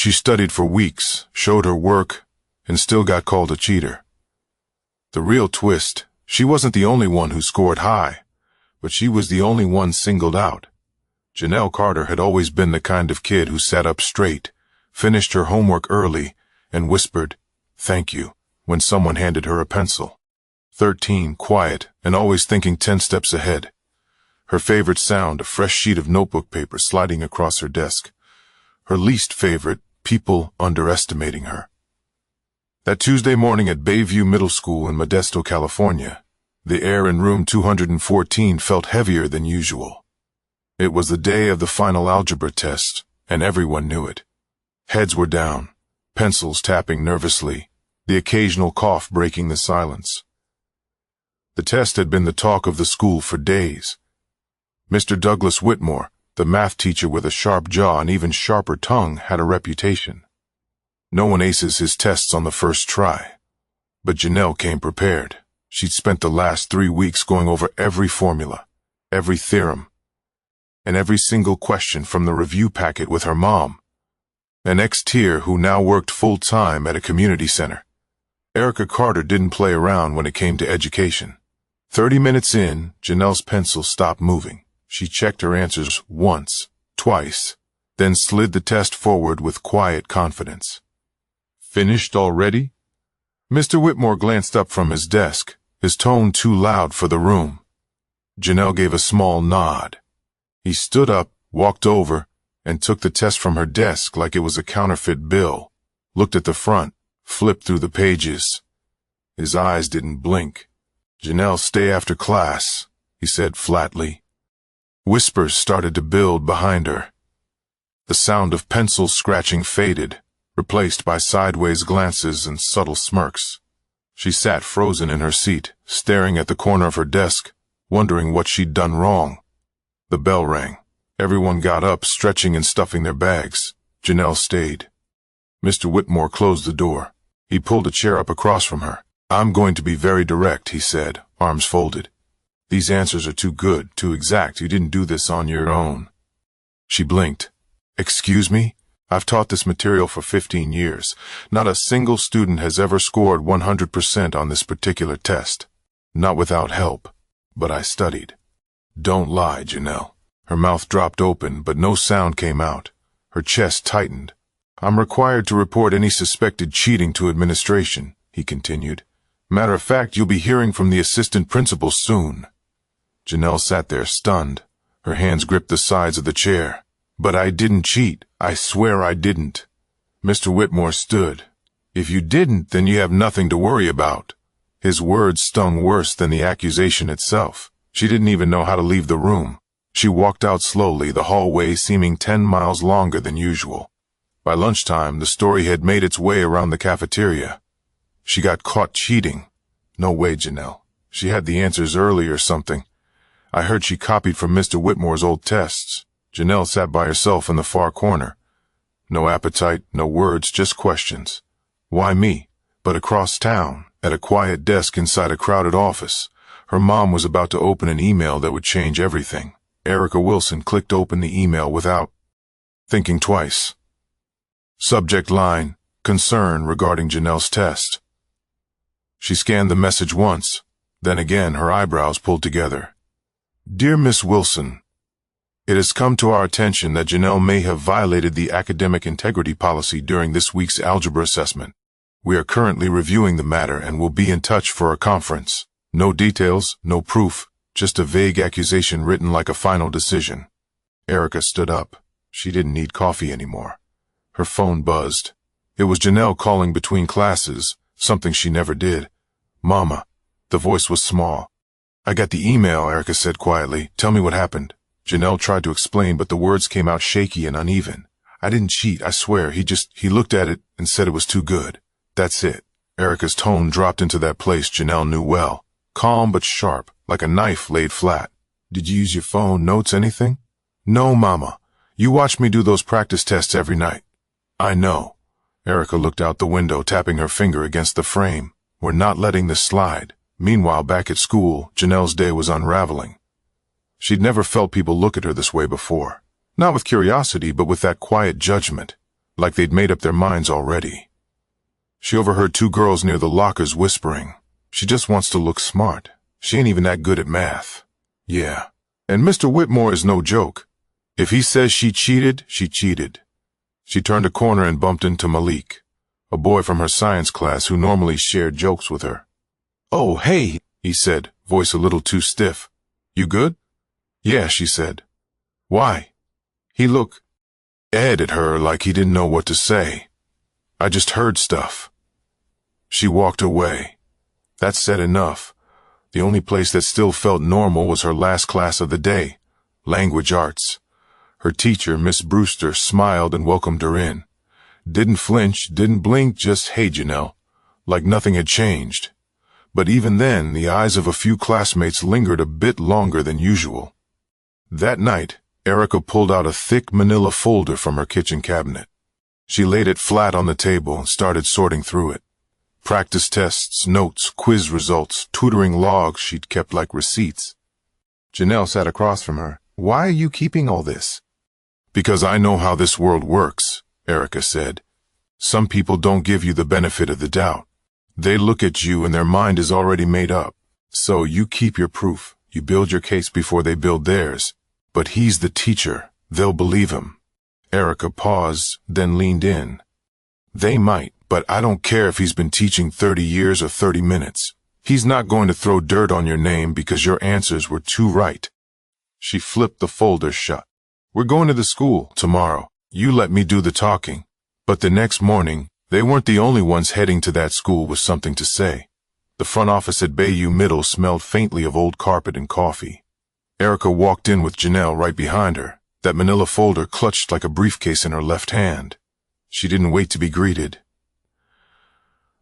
She studied for weeks, showed her work, and still got called a cheater. The real twist, she wasn't the only one who scored high, but she was the only one singled out. Janelle Carter had always been the kind of kid who sat up straight, finished her homework early, and whispered, "Thank you," when someone handed her a pencil. 13, quiet, and always thinking 10 steps ahead. Her favorite sound, a fresh sheet of notebook paper sliding across her desk. Her least favorite, people underestimating her. That Tuesday morning at Bayview Middle School in Modesto, California, the air in room 214 felt heavier than usual. It was the day of the final algebra test, and everyone knew it. Heads were down, pencils tapping nervously, the occasional cough breaking the silence. The test had been the talk of the school for days. Mr. Douglas Whitmore, the math teacher with a sharp jaw and even sharper tongue, had a reputation. No one aces his tests on the first try. But Janelle came prepared. She'd spent the last 3 weeks going over every formula, every theorem, and every single question from the review packet with her mom, an ex-tier who now worked full-time at a community center. Erica Carter didn't play around when it came to education. 30 minutes in, Janelle's pencil stopped moving. She checked her answers once, twice, then slid the test forward with quiet confidence. "Finished already?" Mr. Whitmore glanced up from his desk, his tone too loud for the room. Janelle gave a small nod. He stood up, walked over, and took the test from her desk like it was a counterfeit bill, looked at the front, flipped through the pages. His eyes didn't blink. "Janelle, stay after class," he said flatly. Whispers started to build behind her. The sound of pencils scratching faded, replaced by sideways glances and subtle smirks. She sat frozen in her seat, staring at the corner of her desk, wondering what she'd done wrong. The bell rang. Everyone got up, stretching and stuffing their bags. Janelle stayed. Mr. Whitmore closed the door. He pulled a chair up across from her. "I'm going to be very direct," he said, arms folded. "These answers are too good, too exact. You didn't do this on your own." She blinked. "Excuse me? I've taught this material for 15 years. Not a single student has ever scored 100% on this particular test. Not without help. But I studied." "Don't lie, Janelle." Her mouth dropped open, but no sound came out. Her chest tightened. "I'm required to report any suspected cheating to administration," he continued. "Matter of fact, you'll be hearing from the assistant principal soon." Janelle sat there stunned. Her hands gripped the sides of the chair. "But I didn't cheat. I swear I didn't." Mr. Whitmore stood. "If you didn't, then you have nothing to worry about." His words stung worse than the accusation itself. She didn't even know how to leave the room. She walked out slowly, the hallway seeming 10 miles longer than usual. By lunchtime, the story had made its way around the cafeteria. She got caught cheating. No way, Janelle. She had the answers early or something. I heard she copied from Mr. Whitmore's old tests. Janelle sat by herself in the far corner. No appetite, no words, just questions. Why me? But across town, at a quiet desk inside a crowded office, her mom was about to open an email that would change everything. Erica Wilson clicked open the email without thinking twice. Subject line, concern regarding Janelle's test. She scanned the message once, then again her eyebrows pulled together. "Dear Miss Wilson, it has come to our attention that Janelle may have violated the academic integrity policy during this week's algebra assessment. We are currently reviewing the matter and will be in touch for a conference. No details, no proof, just a vague accusation written like a final decision." Erica stood up. She didn't need coffee anymore. Her phone buzzed. It was Janelle calling between classes, something she never did. "Mama." The voice was small. "I got the email," Erica said quietly. "Tell me what happened." Janelle tried to explain, but the words came out shaky and uneven. "I didn't cheat, I swear. He looked at it and said it was too good. That's it." Erica's tone dropped into that place Janelle knew well. Calm but sharp, like a knife laid flat. "Did you use your phone, notes, anything?" "No, Mama. You watch me do those practice tests every night." "I know." Erica looked out the window, tapping her finger against the frame. "We're not letting this slide." Meanwhile, back at school, Janelle's day was unraveling. She'd never felt people look at her this way before. Not with curiosity, but with that quiet judgment. like they'd made up their minds already. She overheard two girls near the lockers whispering, "She just wants to look smart. She ain't even that good at math." Yeah. And Mr. Whitmore is no joke. If he says she cheated, she cheated. She turned a corner and bumped into Malik, a boy from her science class who normally shared jokes with her. "Oh, hey," he said, voice a little too stiff. "You good?" "Yeah," she said. "Why?" He looked at her like he didn't know what to say. "I just heard stuff." She walked away. That said enough. The only place that still felt normal was her last class of the day, language arts. Her teacher, Miss Brewster, smiled and welcomed her in. Didn't flinch, didn't blink, just, "Hey, Janelle," like nothing had changed. But even then, the eyes of a few classmates lingered a bit longer than usual. That night, Erica pulled out a thick manila folder from her kitchen cabinet. She laid it flat on the table and started sorting through it. Practice tests, notes, quiz results, tutoring logs she'd kept like receipts. Janelle sat across from her. "Why are you keeping all this?" "Because I know how this world works," Erica said. "Some people don't give you the benefit of the doubt. They look at you and their mind is already made up. So you keep your proof. You build your case before they build theirs. But he's the teacher. They'll believe him." Erica paused, then leaned in. "They might, but I don't care if he's been teaching 30 years or 30 minutes. He's not going to throw dirt on your name because your answers were too right." She flipped the folder shut. "We're going to the school tomorrow. You let me do the talking." But the next morning, they weren't the only ones heading to that school with something to say. The front office at Bayou Middle smelled faintly of old carpet and coffee. Erica walked in with Janelle right behind her, that manila folder clutched like a briefcase in her left hand. She didn't wait to be greeted.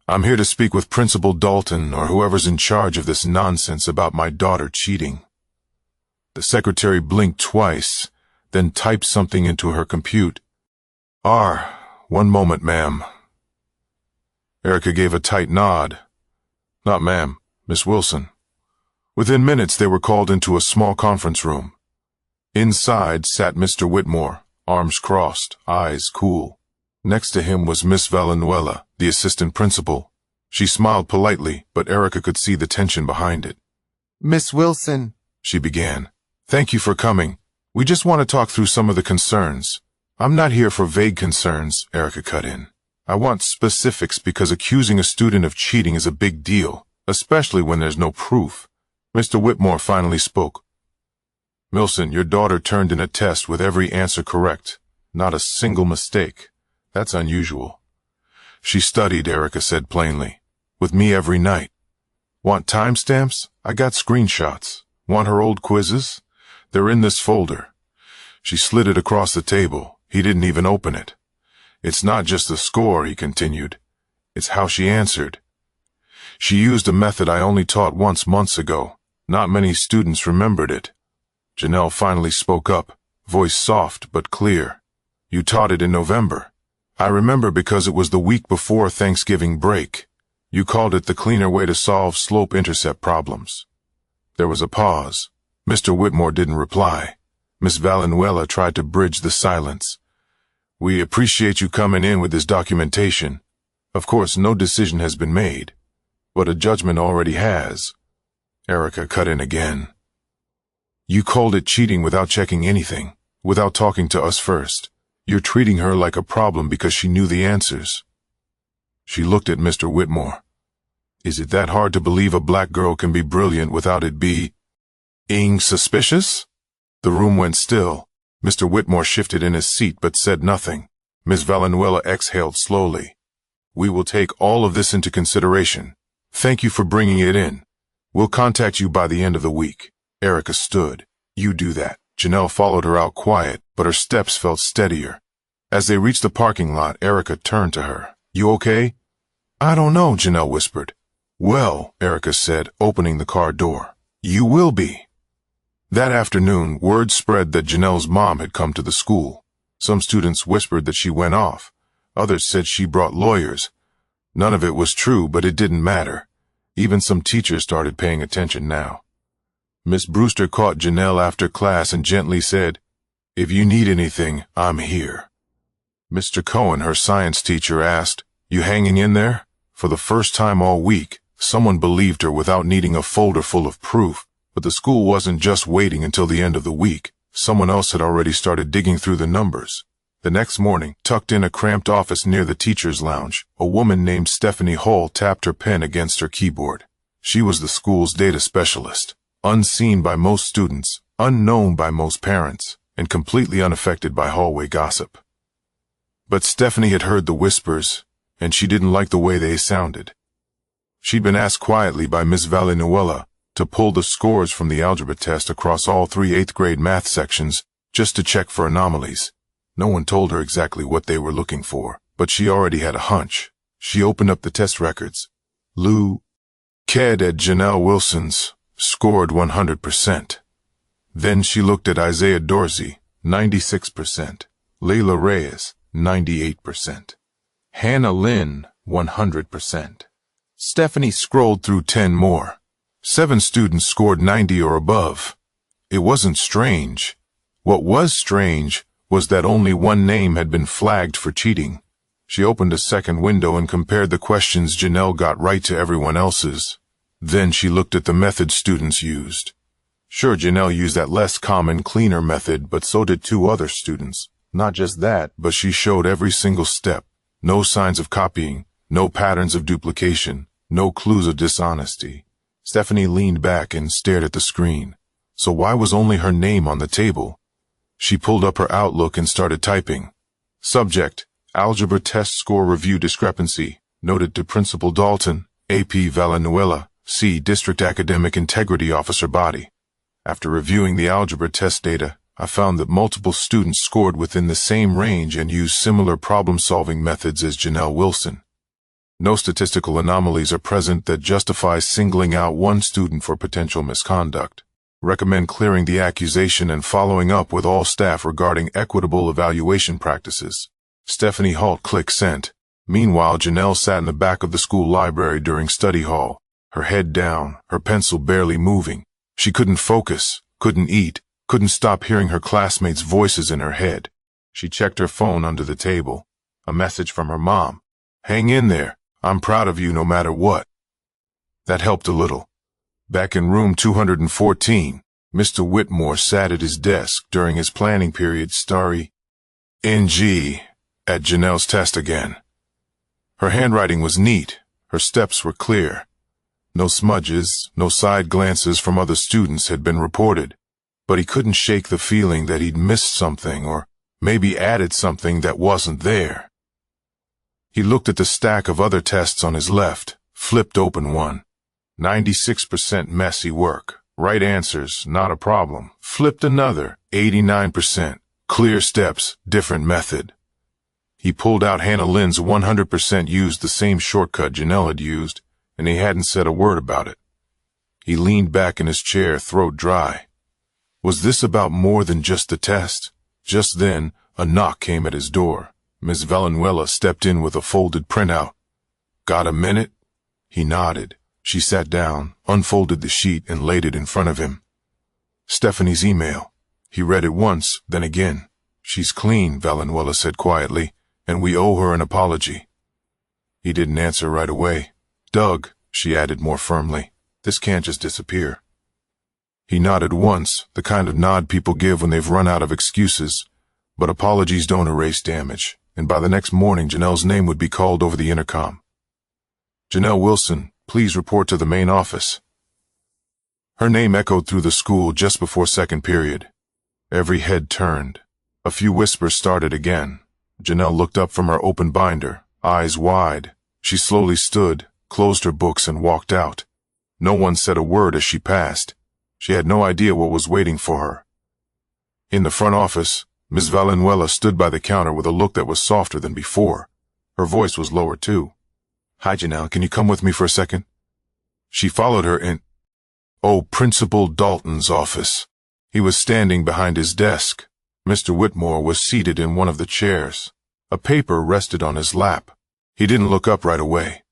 "I'm here to speak with Principal Dalton or whoever's in charge of this nonsense about my daughter cheating." The secretary blinked twice, then typed something into her compute. "One moment, ma'am." Erica gave a tight nod. "Not ma'am, Miss Wilson." Within minutes they were called into a small conference room. Inside sat Mr. Whitmore, arms crossed, eyes cool. Next to him was Miss Valenzuela, the assistant principal. She smiled politely, but Erica could see the tension behind it. "Miss Wilson," she began, "thank you for coming. We just want to talk through some of the concerns." "I'm not here for vague concerns," Erica cut in. "I want specifics because accusing a student of cheating is a big deal, especially when there's no proof." Mr. Whitmore finally spoke. "Milson, your daughter turned in a test with every answer correct. Not a single mistake. That's unusual." "She studied," Erica said plainly. "With me every night." "Want timestamps? I got screenshots. Want her old quizzes? They're in this folder." She slid it across the table. He didn't even open it. "It's not just the score," he continued. "It's how she answered. She used a method I only taught once months ago. Not many students remembered it." Janelle finally spoke up, voice soft but clear. "You taught it in November. I remember because it was the week before Thanksgiving break. You called it the cleaner way to solve slope-intercept problems." There was a pause. Mr. Whitmore didn't reply. Miss Valenzuela tried to bridge the silence. "We appreciate you coming in with this documentation. Of course, no decision has been made, but a judgment already has." Erica cut in again. "You called it cheating without checking anything, without talking to us first. You're treating her like a problem because she knew the answers." She looked at Mr. Whitmore. "Is it that hard to believe a black girl can be brilliant without it being suspicious?" The room went still. Mr. Whitmore shifted in his seat but said nothing. Miss Valenzuela exhaled slowly. "We will take all of this into consideration. Thank you for bringing it in. We'll contact you by the end of the week." Erica stood. "You do that." Janelle followed her out quiet, but her steps felt steadier. As they reached the parking lot, Erica turned to her. "You okay?" "I don't know," Janelle whispered. "Well," Erica said, opening the car door, "you will be." That afternoon, word spread that Janelle's mom had come to the school. Some students whispered that she went off. Others said she brought lawyers. None of it was true, but it didn't matter. Even some teachers started paying attention now. Miss Brewster caught Janelle after class and gently said, "If you need anything, I'm here." Mr. Cohen, her science teacher, asked, "You hanging in there?" For the first time all week, someone believed her without needing a folder full of proof. But the school wasn't just waiting until the end of the week. Someone else had already started digging through the numbers. The next morning, tucked in a cramped office near the teacher's lounge, a woman named Stephanie Hall tapped her pen against her keyboard. She was the school's data specialist, unseen by most students, unknown by most parents, and completely unaffected by hallway gossip. But Stephanie had heard the whispers, and she didn't like the way they sounded. She'd been asked quietly by Miss Valenzuela to pull the scores from the algebra test across all 3 8th-grade math sections just to check for anomalies. No one told her exactly what they were looking for, but she already had a hunch. She opened up the test records. Lou Ked at Janelle Wilson's scored 100%. Then she looked at Isaiah Dorsey, 96%. Layla Reyes, 98%. Hannah Lynn, 100%. Stephanie scrolled through 10 more. 7 students scored 90 or above. It wasn't strange. What was strange was that only one name had been flagged for cheating. She opened a second window and compared the questions Janelle got right to everyone else's. Then she looked at the method students used. Sure, Janelle used that less common, cleaner method, but so did 2 other students. Not just that, but she showed every single step. No signs of copying, no patterns of duplication, no clues of dishonesty. Stephanie leaned back and stared at the screen. So why was only her name on the table? She pulled up her Outlook and started typing. Subject: Algebra Test Score Review Discrepancy. Noted to Principal Dalton, AP Valenzuela, C. District Academic Integrity Officer Body. After reviewing the algebra test data, I found that multiple students scored within the same range and used similar problem-solving methods as Janelle Wilson. No statistical anomalies are present that justify singling out one student for potential misconduct. Recommend clearing the accusation and following up with all staff regarding equitable evaluation practices. Stephanie Halt. Click sent. Meanwhile, Janelle sat in the back of the school library during study hall, her head down, her pencil barely moving. She couldn't focus, couldn't eat, couldn't stop hearing her classmates' voices in her head. She checked her phone under the table. A message from her mom. "Hang in there. I'm proud of you no matter what." That helped a little. Back in room 214, Mr. Whitmore sat at his desk during his planning period, starry NG at Janelle's test again. Her handwriting was neat. Her steps were clear. No smudges, no side glances from other students had been reported. But he couldn't shake the feeling that he'd missed something or maybe added something that wasn't there. He looked at the stack of other tests on his left, flipped open one. 96% messy work. Right answers, not a problem. Flipped another, 89%. Clear steps, different method. He pulled out Hannah Lynn's 100% used the same shortcut Janelle had used, and he hadn't said a word about it. He leaned back in his chair, throat dry. Was this about more than just the test? Just then, a knock came at his door. Miss Valenzuela stepped in with a folded printout. "Got a minute?" He nodded. She sat down, unfolded the sheet, and laid it in front of him. Stephanie's email. He read it once, then again. "She's clean," Valenzuela said quietly, "and we owe her an apology." He didn't answer right away. "Doug," she added more firmly, "this can't just disappear." He nodded once, the kind of nod people give when they've run out of excuses. But apologies don't erase damage, and by the next morning Janelle's name would be called over the intercom. "Janelle Wilson, please report to the main office." Her name echoed through the school just before second period. Every head turned. A few whispers started again. Janelle looked up from her open binder, eyes wide. She slowly stood, closed her books, and walked out. No one said a word as she passed. She had no idea what was waiting for her. In the front office, Miss Valenzuela stood by the counter with a look that was softer than before. Her voice was lower, too. "Hi, Janelle, can you come with me for a second?" She followed her in, Principal Dalton's office. He was standing behind his desk. Mr. Whitmore was seated in one of the chairs. A paper rested on his lap. He didn't look up right away.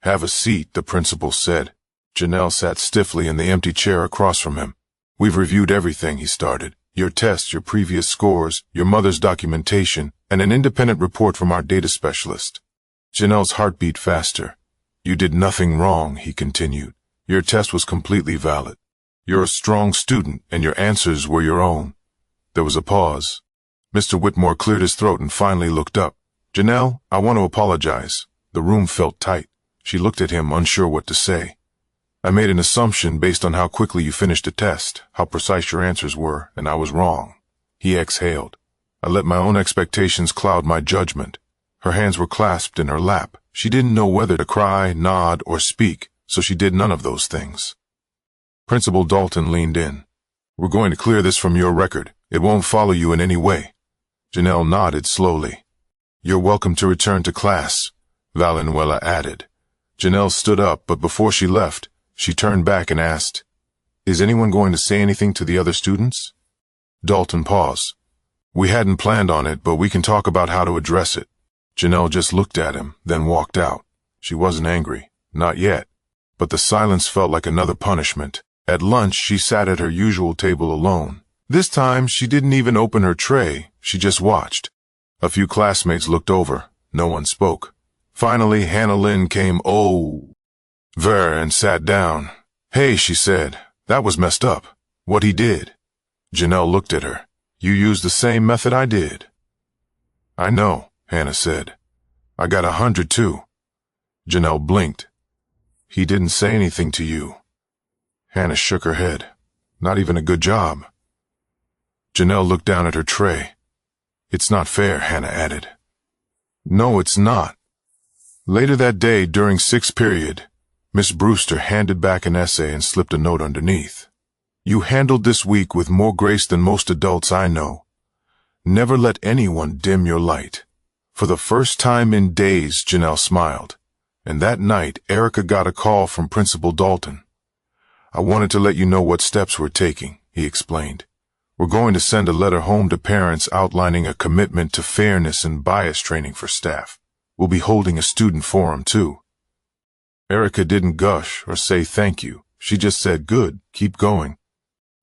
"Have a seat," the principal said. Janelle sat stiffly in the empty chair across from him. "We've reviewed everything," he started. "Your tests, your previous scores, your mother's documentation, and an independent report from our data specialist. Janelle's heart beat faster. You did nothing wrong, he continued. Your test was completely valid. You're a strong student, and your answers were your own. There was a pause. Mr. Whitmore cleared his throat and finally looked up. Janelle, I want to apologize. The room felt tight. She looked at him, unsure what to say. I made an assumption based on how quickly you finished the test, how precise your answers were, and I was wrong. He exhaled. I let my own expectations cloud my judgment. Her hands were clasped in her lap. She didn't know whether to cry, nod, or speak, so she did none of those things. Principal Dalton leaned in. We're going to clear this from your record. It won't follow you in any way. Janelle nodded slowly. You're welcome to return to class, Valenzuela added. Janelle stood up, but before she left, she turned back and asked, Is anyone going to say anything to the other students? Dalton paused. We hadn't planned on it, but we can talk about how to address it. Janelle just looked at him, then walked out. She wasn't angry. Not yet. But the silence felt like another punishment. At lunch, she sat at her usual table alone. This time, she didn't even open her tray. She just watched. A few classmates looked over. No one spoke. Finally, Hannah Lynn came over and sat down. Hey, she said, that was messed up. What he did. Janelle looked at her. You used the same method I did. I know, Hannah said. I got 100 too. Janelle blinked. He didn't say anything to you. Hannah shook her head. Not even a good job. Janelle looked down at her tray. It's not fair, Hannah added. No, it's not. Later that day, during sixth period, Miss Brewster handed back an essay and slipped a note underneath. You handled this week with more grace than most adults I know. Never let anyone dim your light. For the first time in days, Janelle smiled. And that night, Erica got a call from Principal Dalton. I wanted to let you know what steps we're taking, he explained. We're going to send a letter home to parents outlining a commitment to fairness and bias training for staff. We'll be holding a student forum, too. Erica didn't gush or say thank you. She just said, good, keep going.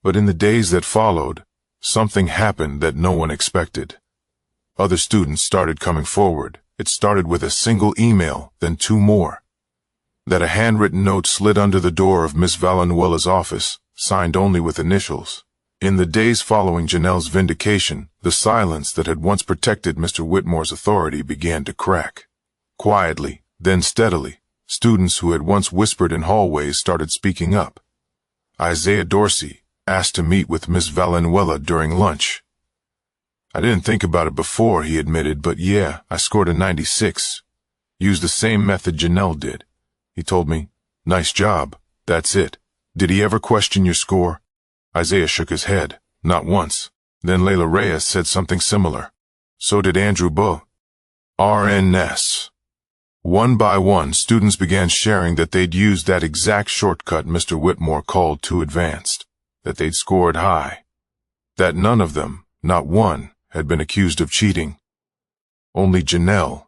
But in the days that followed, something happened that no one expected. Other students started coming forward. It started with a single email, then two more. That a handwritten note slid under the door of Miss Valenzuela's office, signed only with initials. In the days following Janelle's vindication, the silence that had once protected Mr. Whitmore's authority began to crack. Quietly, then steadily, students who had once whispered in hallways started speaking up. Isaiah Dorsey asked to meet with Miss Valenzuela during lunch. I didn't think about it before, he admitted, but yeah, I scored a 96. Used the same method Janelle did. He told me, nice job, that's it. Did he ever question your score? Isaiah shook his head. Not once. Then Layla Reyes said something similar. So did Andrew Bull. RNS. One by one, students began sharing that they'd used that exact shortcut Mr. Whitmore called too advanced, that they'd scored high, that none of them, not one, had been accused of cheating. Only Janelle.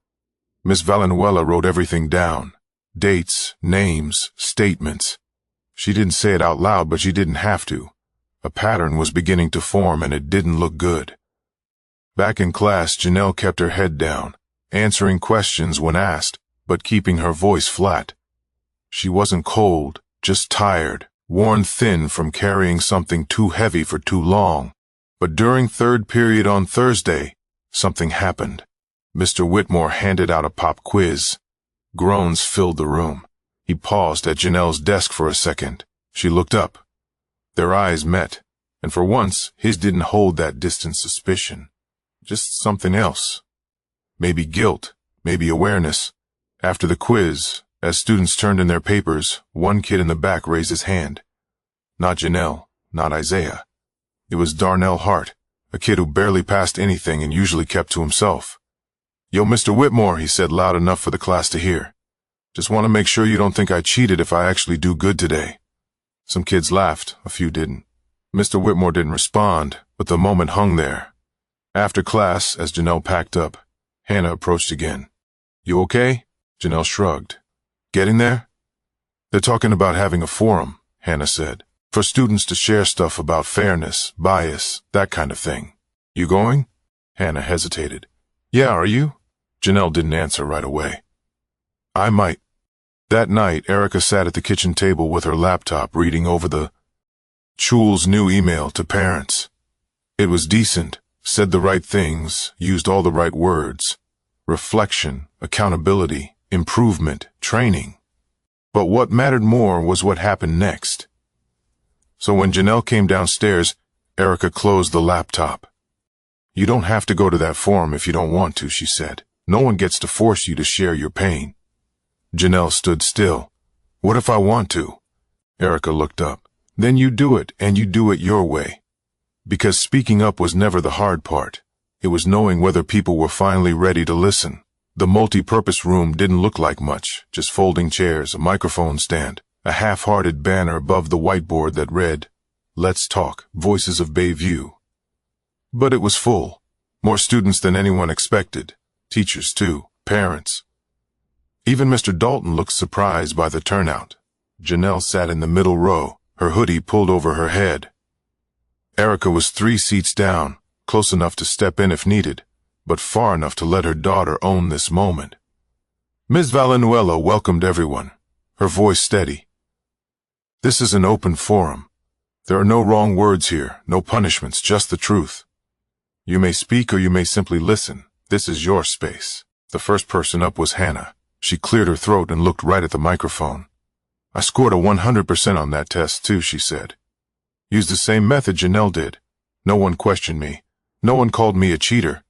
Miss Valenzuela wrote everything down. Dates, names, statements. She didn't say it out loud, but she didn't have to. A pattern was beginning to form, and it didn't look good. Back in class, Janelle kept her head down, answering questions when asked, but keeping her voice flat. She wasn't cold, just tired, worn thin from carrying something too heavy for too long. But during third period on Thursday, something happened. Mr. Whitmore handed out a pop quiz. Groans filled the room. He paused at Janelle's desk for a second. She looked up. Their eyes met, and for once, his didn't hold that distant suspicion. Just something else. Maybe guilt, maybe awareness. After the quiz, as students turned in their papers, one kid in the back raised his hand. Not Janelle, not Isaiah. It was Darnell Hart, a kid who barely passed anything and usually kept to himself. Yo, Mr. Whitmore, he said loud enough for the class to hear. Just want to make sure you don't think I cheated if I actually do good today. Some kids laughed, a few didn't. Mr. Whitmore didn't respond, but the moment hung there. After class, as Janelle packed up, Hannah approached again. You okay? Janelle shrugged. Getting there? They're talking about having a forum, Hannah said, for students to share stuff about fairness, bias, that kind of thing. You going? Hannah hesitated. Yeah, are you? Janelle didn't answer right away. I might. That night, Erica sat at the kitchen table with her laptop reading over the Chul's new email to parents. It was decent, said the right things, used all the right words. Reflection, accountability, improvement, training. But what mattered more was what happened next. So when Janelle came downstairs, Erica closed the laptop. You don't have to go to that forum if you don't want to, she said. No one gets to force you to share your pain. Janelle stood still. What if I want to? Erica looked up. Then you do it, and you do it your way. Because speaking up was never the hard part. It was knowing whether people were finally ready to listen. The multi-purpose room didn't look like much, just folding chairs, a microphone stand, a half-hearted banner above the whiteboard that read, Let's Talk, Voices of Bayview. But it was full. More students than anyone expected. Teachers, too. Parents. Even Mr. Dalton looked surprised by the turnout. Janelle sat in the middle row, her hoodie pulled over her head. Erica was 3 seats down, close enough to step in if needed, but far enough to let her daughter own this moment. Ms. Valenzuela welcomed everyone, her voice steady. This is an open forum. There are no wrong words here, no punishments, just the truth. You may speak or you may simply listen. This is your space. The first person up was Hannah. She cleared her throat and looked right at the microphone. I scored a 100% on that test too, she said. Used the same method Janelle did. No one questioned me. No one called me a cheater.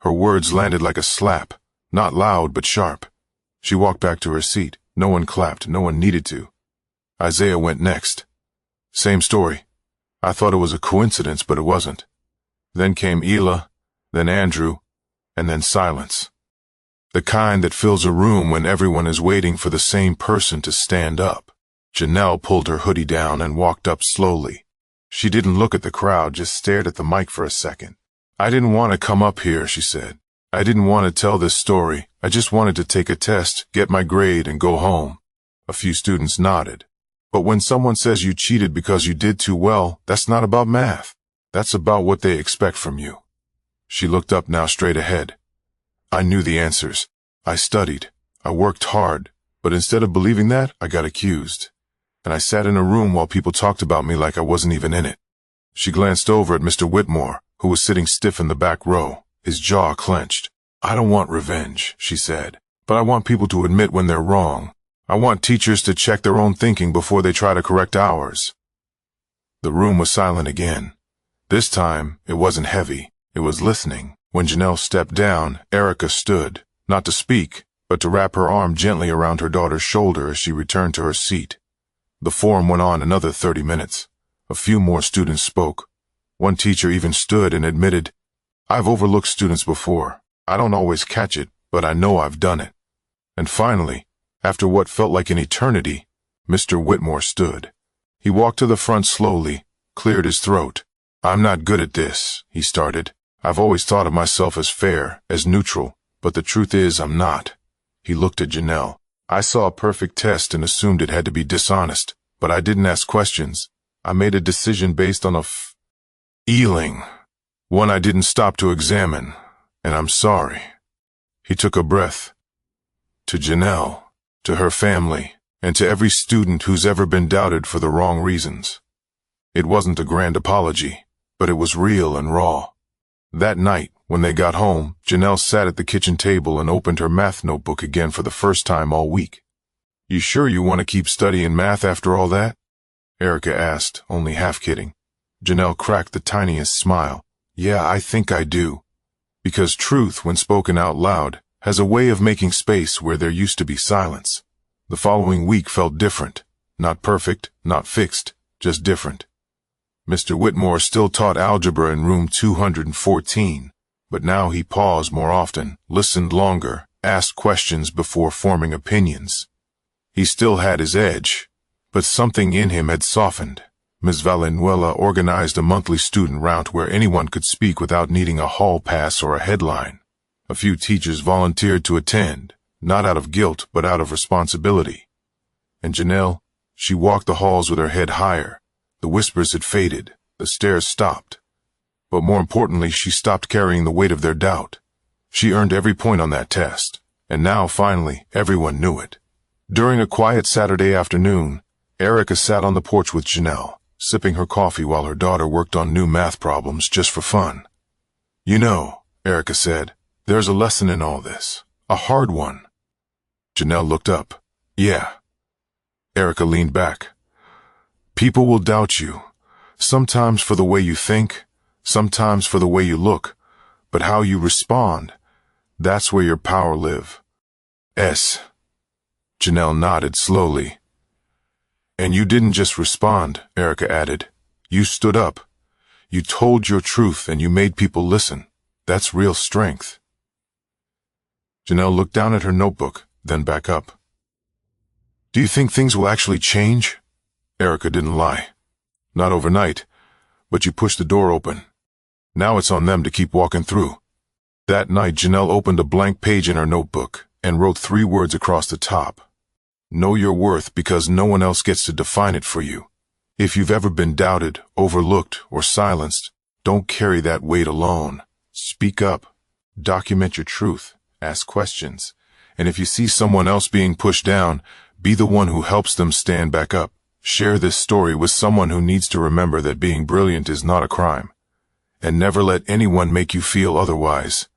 Her words landed like a slap, not loud but sharp. She walked back to her seat. No one clapped. No one needed to. Isaiah went next. Same story. I thought it was a coincidence, but it wasn't. Then came Ela, then Andrew, and then silence. The kind that fills a room when everyone is waiting for the same person to stand up. Janelle pulled her hoodie down and walked up slowly. She didn't look at the crowd, just stared at the mic for a second. I didn't want to come up here, she said. I didn't want to tell this story. I just wanted to take a test, get my grade, and go home. A few students nodded. But when someone says you cheated because you did too well, that's not about math. That's about what they expect from you. She looked up now straight ahead. I knew the answers. I studied. I worked hard. But instead of believing that, I got accused. And I sat in a room while people talked about me like I wasn't even in it. She glanced over at Mr. Whitmore, who was sitting stiff in the back row, his jaw clenched. I don't want revenge, she said, but I want people to admit when they're wrong. I want teachers to check their own thinking before they try to correct ours. The room was silent again. This time, it wasn't heavy. It was listening. When Janelle stepped down, Erica stood, not to speak, but to wrap her arm gently around her daughter's shoulder as she returned to her seat. The forum went on another 30 minutes. A few more students spoke. One teacher even stood and admitted, I've overlooked students before. I don't always catch it, but I know I've done it. And finally, after what felt like an eternity, Mr. Whitmore stood. He walked to the front slowly, cleared his throat. I'm not good at this, he started. I've always thought of myself as fair, as neutral, but the truth is I'm not. He looked at Janelle. I saw a perfect test and assumed it had to be dishonest, but I didn't ask questions. I made a decision based on a feeling, one I didn't stop to examine, and I'm sorry. He took a breath. To Janelle, to her family, and to every student who's ever been doubted for the wrong reasons. It wasn't a grand apology, but it was real and raw. That night, when they got home, Janelle sat at the kitchen table and opened her math notebook again for the first time all week. You sure you want to keep studying math after all that? Erica asked, only half kidding. Janelle cracked the tiniest smile. Yeah, I think I do. Because truth, when spoken out loud, has a way of making space where there used to be silence. The following week felt different. Not perfect, not fixed, just different. Mr. Whitmore still taught algebra in room 214, but now he paused more often, listened longer, asked questions before forming opinions. He still had his edge, but something in him had softened. Ms. Valenzuela organized a monthly student round where anyone could speak without needing a hall pass or a headline. A few teachers volunteered to attend, not out of guilt but out of responsibility. And Janelle, she walked the halls with her head higher. The whispers had faded, the stares stopped. But more importantly, she stopped carrying the weight of their doubt. She earned every point on that test, and now, finally, everyone knew it. During a quiet Saturday afternoon, Erica sat on the porch with Janelle, sipping her coffee while her daughter worked on new math problems just for fun. "You know," Erica said, "there's a lesson in all this. A hard one." Janelle looked up. "Yeah." Erica leaned back. "People will doubt you, sometimes for the way you think, sometimes for the way you look, but how you respond, that's where your power lives." Janelle nodded slowly. "And you didn't just respond," Erica added. "You stood up. You told your truth and you made people listen. That's real strength." Janelle looked down at her notebook, then back up. "Do you think things will actually change?" Erica didn't lie. "Not overnight, but you pushed the door open. Now it's on them to keep walking through." That night, Janelle opened a blank page in her notebook and wrote 3 words across the top. "Know your worth because no one else gets to define it for you. If you've ever been doubted, overlooked, or silenced, don't carry that weight alone. Speak up. Document your truth. Ask questions. And if you see someone else being pushed down, be the one who helps them stand back up. Share this story with someone who needs to remember that being brilliant is not a crime. And never let anyone make you feel otherwise.